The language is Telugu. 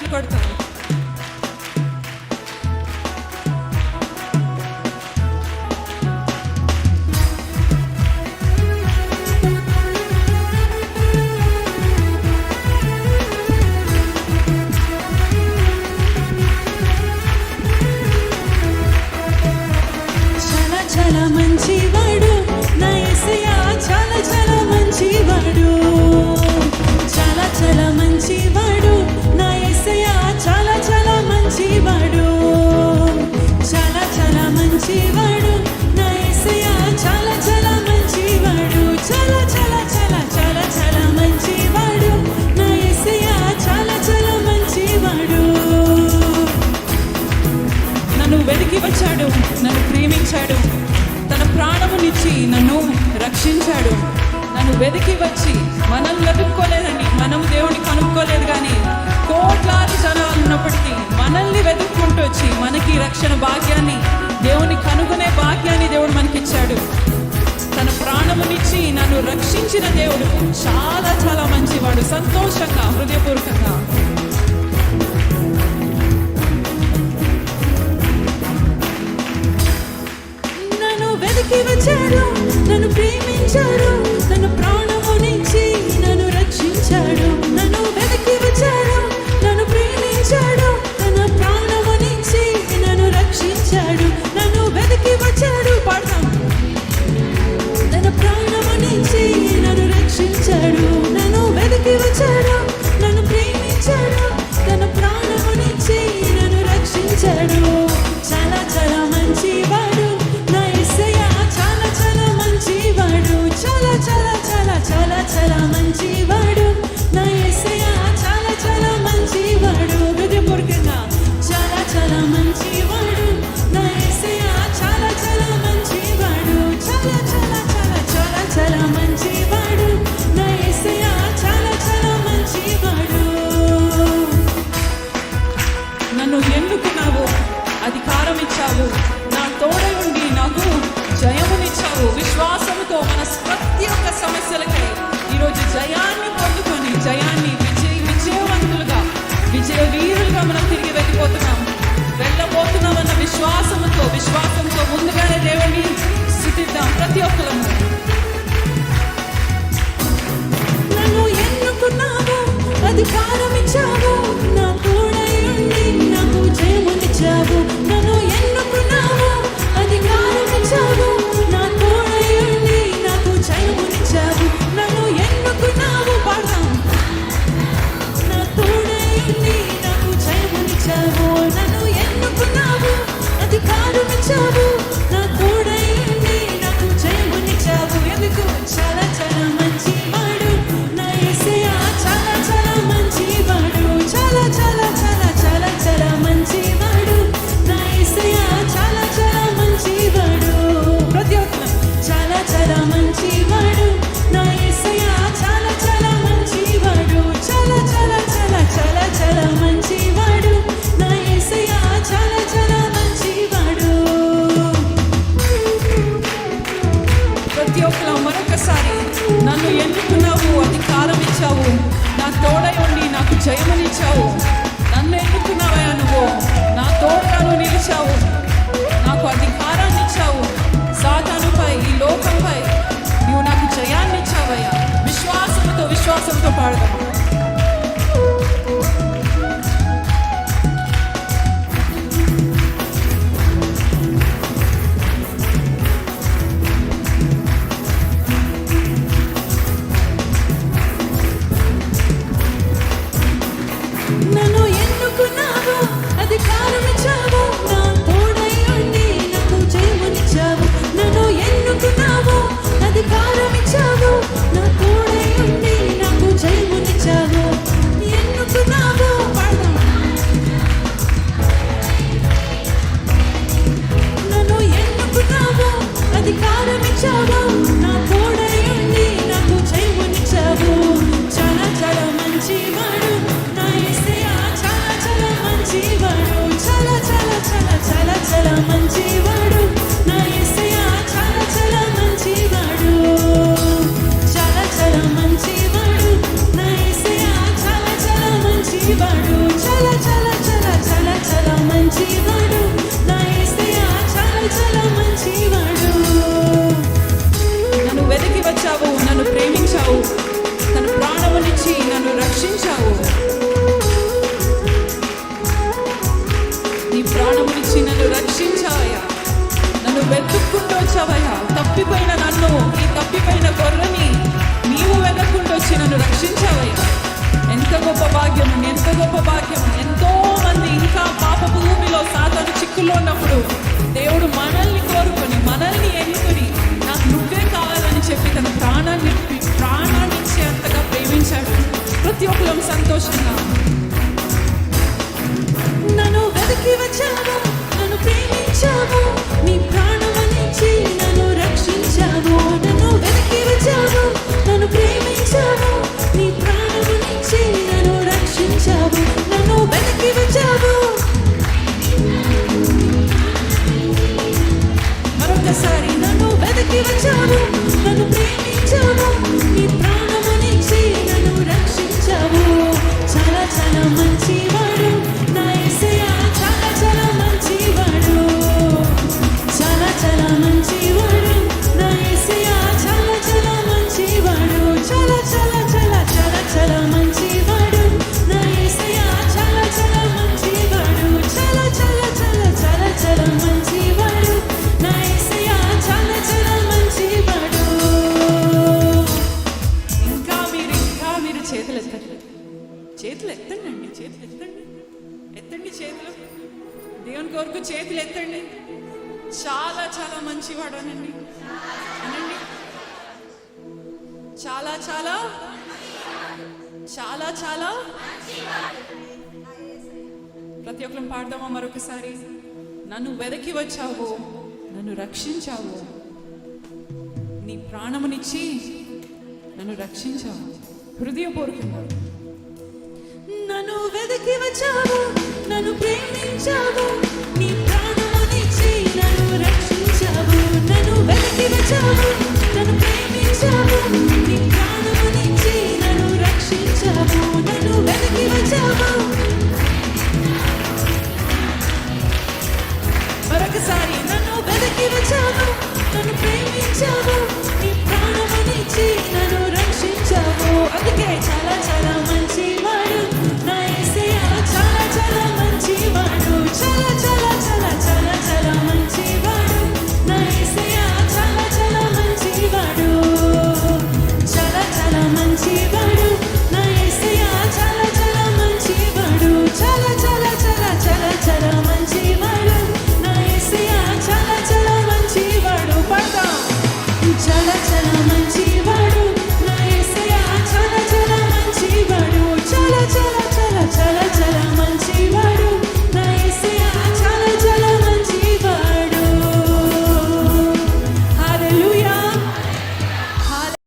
చప్పట్లు కొడతాం. చాలా మంచివాడు నా యేసయ్య, చాలా చాలా మంచివాడు, చాలా చాలా మంచివాడు నా యేసయ్య, చాలా చాలా మంచివాడు, చాలా చాలా మంచివాడు నా యేసయ్య, చాలా చాలా మంచివాడు, చాలా చాలా చాలా చాలా చాలా మంచివాడు నా యేసయ్య, చాలా చాలా మంచివాడు. నన్ను వెతికి వచ్చాడు, నన్ను ప్రేమించాడు, తన ప్రాణమునిచ్చి నన్ను రక్షించాడు. నన్ను వెతికి వచ్చి, మనల్ని వెతుక్కోలేదండి, మనం దేవుడిని కనుక్కోలేదు, కానీ కోట్లాది జనాలు ఉన్నప్పటికీ మనల్ని వెతుక్కుంటూ వచ్చి మనకి రక్షణ భాగ్యాన్ని, దేవుని కనుగొనే భాగ్యాన్ని దేవుడు మనకిచ్చాడు. తన ప్రాణమునిచ్చి నన్ను రక్షించిన దేవుడు చాలా చాలా మంచివాడు. సంతోషంగా, హృదయపూర్వకంగా వెతికి వచ్చాడు, నన్ను ప్రేమించాడు, తన ప్రాణమునిచ్చి నన్ను రక్షించాడు. నన్ను వెతికి వచ్చాడు, నన్ను ప్రేమించాడు, తన ప్రాణమునిచ్చి నన్ను రక్షించాడు. నన్ను వెతికి వచ్చాడు, పాడతాం, తన ప్రాణమునిచ్చి నన్ను రక్షించాడు. నన్ను వెతికి వచ్చాడు, నన్ను ప్రేమించాడు, తన ప్రాణమునిచ్చి నన్ను రక్షించాడు. చాలా చాలా మంచివాడు నా యేసయ్య, చాలా చాలా మంచివాడు, చాలా చాలా చాలా చాలా చాలా మంచివాడు నా యేసయ్య, చాలా చాలా మంచివాడు. హృదయపూర్వకంగా చాలా చాలా మంచివాడు నా యేసయ్య, చాలా చాలా మంచివాడు, చాలా చాలా చాలా చాలా చాలా మంచివాడు నా యేసయ్య, చాలా చాలా మంచివాడు. నన్ను ఎన్నుకున్నావు, అధికారం ఇచ్చావు, నా తోడై ఉండి నాకు జయమునిచ్చావు. విశ్వాసముతో మన ప్రతి ఒక్క సమస్యలకై ఈరోజు జయాన్ని పొందుకొని, జయాన్ని విజయవంతులుగా, విజయ వీరులుగా మనం తిరిగి వెళ్ళబోతున్నామన్న విశ్వాసంతో ముందుగానే దేవుని స్తుతిద్దాం ప్రతి ఒక్కరము. నన్ను ఎన్నుకున్నావు, అధికారం ఇచ్చావు, నా తోడై ఉండి నాకు జయమునిచ్చావు. నన్ను ఎన్నుకున్నావు, అధికారం ఇచ్చావు, నా తోడై ఉండి నాకు జయమునిచ్చావు. నన్ను ఎన్నుకున్నావు, పాడతాం, నా తోడై ఉండి నాకు జయమునిచ్చావు. నన్ను ఎన్నుకున్నావు, అధికారం ఇచ్చావు, నా తోడై ఉండి నాకు జయమునిచ్చావు. ఎందుకు? చాలా చాలా మంచివాడు నా యేసయ్య, చాలా చాలా మంచివాడు, చాలా చాలా చాలా చాలా చాలా మంచివాడు నా యేసయ్య, చాలా చాలా మంచివాడు. ప్రతి ఒక్కరు చాలా చాలా మంచివాడు నా యేసయ్య, చాలా చాలా మంచివాడు, చాలా చాలా చాలా చాలా చాలా మంచివాడు నా యేసయ్య, చాలా చాలా మంచివాడు. ప్రతి ఒక్కరు మరొకసారి, నన్ను ఎన్నుకున్నావు, అధికారం ఇచ్చావు, నా తోడై ఉండి నాకు జయమునిచ్చావు. నన్ను ఎన్నుకున్నావయ్యా, నువ్వు నా తోడుగాను నిలిచావు, నాకు అధికారాన్ని ఇచ్చావు, సాతానుపై, ఈ లోకంపై నువ్వు నాకు జయాన్ని ఇచ్చావయ్యా. విశ్వాసంతో పాడదాం. నన్ను ప్రతి ఒక్కరం సంతోషంగా. నన్ను వెతికి వచ్చావు, నన్ను ప్రేమించావు, నీ ప్రాణమనిచ్చి నన్ను రక్షించావు. నన్ను వెతికి వచ్చావు, నన్ను ప్రేమించావు, నీ ప్రాణమనిచ్చి నన్ను రక్షించావు. నన్ను వెతికి వచ్చావు. మరొకసారి నన్ను వెతికి వచ్చావు, నన్ను ప్రేమించావు, నీ ప్రాణమనిచ్చి నన్ను రక్షించావు. చాలా చాలా మంచివాడు నా యేసయ్య, చాలా చాలా మంచివాడు. చాలా చాలా మంచివాడు నా యేసయ్య, చాలా చాలా మంచివాడు. చాలా చాలా చాలా చాలా చాలా మంచివాడు నా యేసయ్య, చాలా చాలా మంచివాడు. చాలా చాలా చాలా చాలా చాలా మంచివాడు నా యేసయ్య, చాలా చాలా మంచివాడు. ఇంకా మీరు చేతులు ఎత్తండి. చేతులు ఎత్తండి అండి, చేతులు ఎత్తండి. ఎత్తండి చేతులు. దేవుని కొరకు చేతులు ఎత్తండి. చాలా చాలా మంచివాడు అనండి. అనండి. చాలా చాలా చాలా చాలా ప్రతి ఒక్కరం పాడదామా మరొకసారి? నన్ను వెదకి వచ్చావు, నన్ను రక్షించావు, నీ ప్రాణమునిచ్చి నన్ను రక్షించావు. హృదయపూర్వకంగా నన్ను వెతికి వచ్చావు, నన్ను ప్రేమించావు, నీ ప్రాణమనిచ్చి నన్ను రక్షించావు. నన్ను వెతికి వచ్చావు, నన్ను ప్రేమించావు,